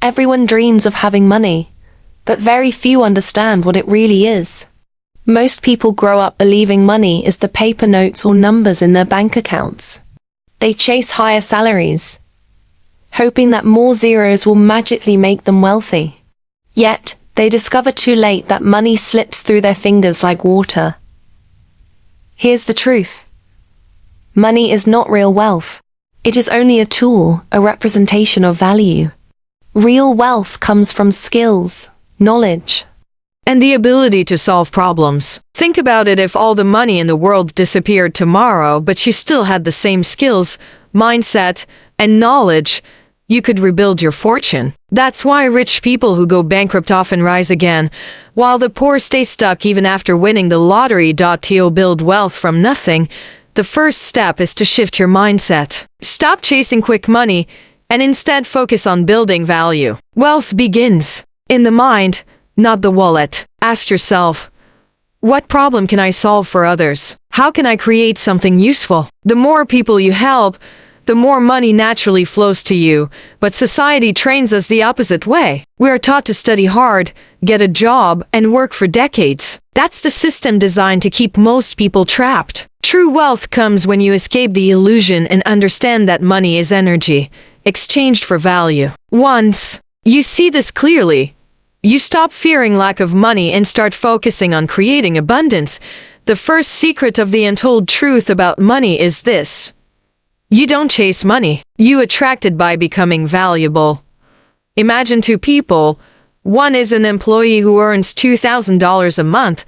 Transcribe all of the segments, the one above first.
Everyone dreams of having money, but very few understand what it really is. Most people grow up believing money is the paper notes or numbers in their bank accounts. They chase higher salaries, hoping that more zeros will magically make them wealthy. Yet, they discover too late that money slips through their fingers like water. Here's the truth. Money is not real wealth. It is only a tool, a representation of value. Real wealth comes from skills, knowledge, and the ability to solve problems. Think about it: if all the money in the world disappeared tomorrow, but you still had the same skills, mindset, and knowledge, you could rebuild your fortune. That's why rich people who go bankrupt often rise again, while the poor stay stuck even after winning the lottery. To build wealth from nothing, the first step is to shift your mindset. Stop chasing quick money and instead focus on building value. Wealth begins in the mind, not the wallet. Ask yourself, what problem can I solve for others? How can I create something useful? The more people you help, the more money naturally flows to you, but society trains us the opposite way. We are taught to study hard, get a job, and work for decades. That's the system designed to keep most people trapped. True wealth comes when you escape the illusion and understand that money is energy, exchanged for value. Once you see this clearly, you stop fearing lack of money and start focusing on creating abundance. The first secret of the untold truth about money is this: you don't chase money, you attract it by becoming valuable. Imagine two people. One is an employee who earns $2,000 a month.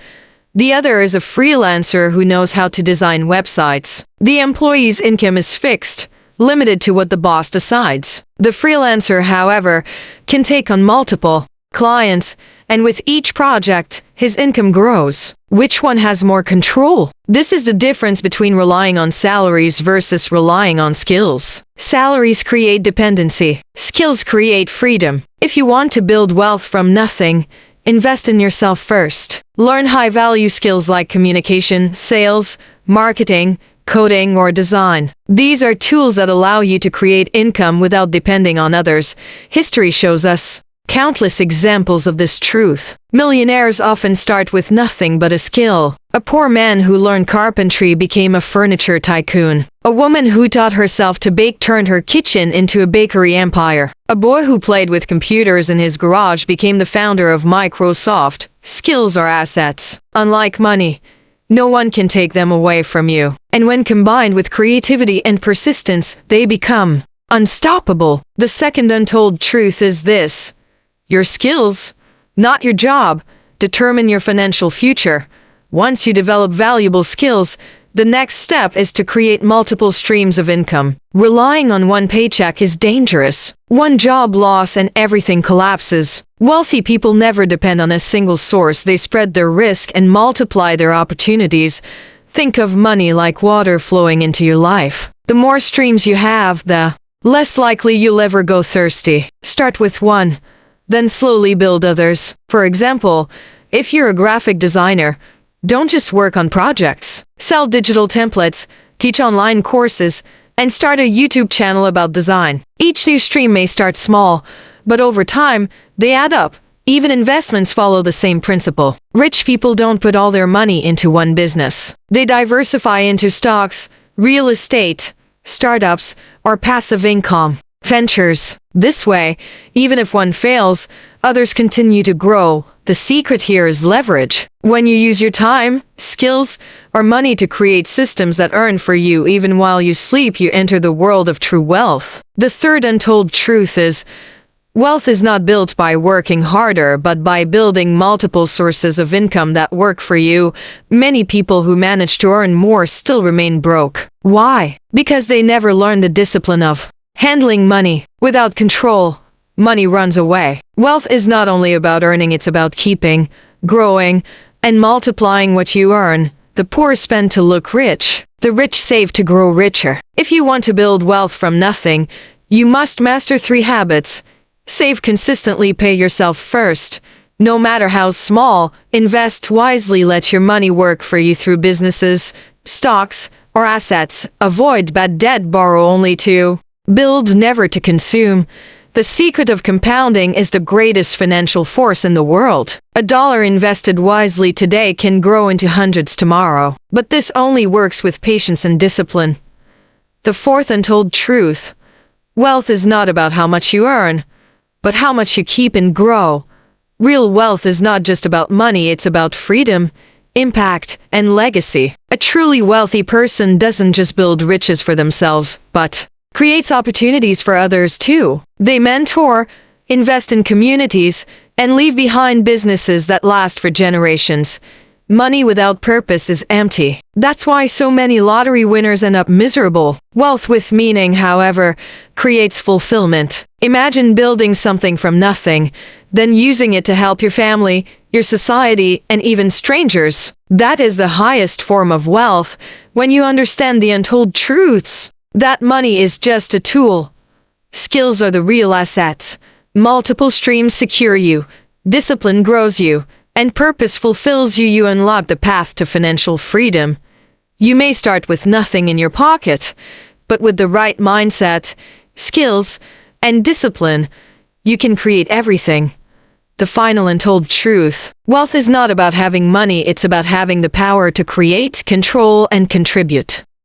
The other is a freelancer who knows how to design websites. The employee's income is fixed, limited to what the boss decides. The freelancer, however, can take on multiple clients, and with each project, his income grows. Which one has more control? This is the difference between relying on salaries versus relying on skills. Salaries create dependency. Skills create freedom. If you want to build wealth from nothing, invest in yourself first. Learn high-value skills like communication, sales, marketing, coding, or design. These are tools that allow you to create income without depending on others. History shows us countless examples of this truth. Millionaires often start with nothing but a skill. A poor man who learned carpentry became a furniture tycoon. A woman who taught herself to bake turned her kitchen into a bakery empire. A boy who played with computers in his garage became the founder of Microsoft. Skills are assets. Unlike money, no one can take them away from you. And when combined with creativity and persistence, they become unstoppable. The second untold truth is this: your skills, not your job, determine your financial future. Once you develop valuable skills, the next step is to create multiple streams of income. Relying on one paycheck is dangerous. One job loss and everything collapses. Wealthy people never depend on a single source. They spread their risk and multiply their opportunities. Think of money like water flowing into your life. The more streams you have, the less likely you'll ever go thirsty. Start with one, then slowly build others. For example, if you're a graphic designer, don't just work on projects. Sell digital templates, teach online courses, and start a YouTube channel about design. Each new stream may start small, but over time, they add up. Even investments follow the same principle. Rich people don't put all their money into one business. They diversify into stocks, real estate, startups, or passive income ventures. This way, even if one fails, others continue to grow. The secret here is leverage. When you use your time, skills, or money to create systems that earn for you even while you sleep, you enter the world of true wealth. The third untold truth is, wealth is not built by working harder, but by building multiple sources of income that work for you. Many people who manage to earn more still remain broke. Why? Because they never learned the discipline of handling money. Without control, money runs away. Wealth is not only about earning, it's about keeping, growing, and multiplying what you earn. The poor spend to look rich. The rich save to grow richer. If you want to build wealth from nothing, you must master 3 habits. Save consistently, pay yourself first. No matter how small, invest wisely, let your money work for you through businesses, stocks, or assets. Avoid bad debt, borrow only to build, never to consume. The secret of compounding is the greatest financial force in the world. A dollar invested wisely today can grow into hundreds tomorrow. But this only works with patience and discipline. The fourth untold truth: wealth is not about how much you earn, but how much you keep and grow. Real wealth is not just about money, it's about freedom, impact, and legacy. A truly wealthy person doesn't just build riches for themselves, but creates opportunities for others too. They mentor, invest in communities, and leave behind businesses that last for generations. Money without purpose is empty. That's why so many lottery winners end up miserable. Wealth with meaning, however, creates fulfillment. Imagine building something from nothing, then using it to help your family, your society, and even strangers. That is the highest form of wealth when you understand the untold truths. That money is just a tool. Skills are the real assets. Multiple streams secure you, discipline grows you, and purpose fulfills you. You unlock the path to financial freedom. You may start with nothing in your pocket, but with the right mindset, skills, and discipline, you can create everything. The final untold truth: wealth is not about having money, it's about having the power to create, control, and contribute.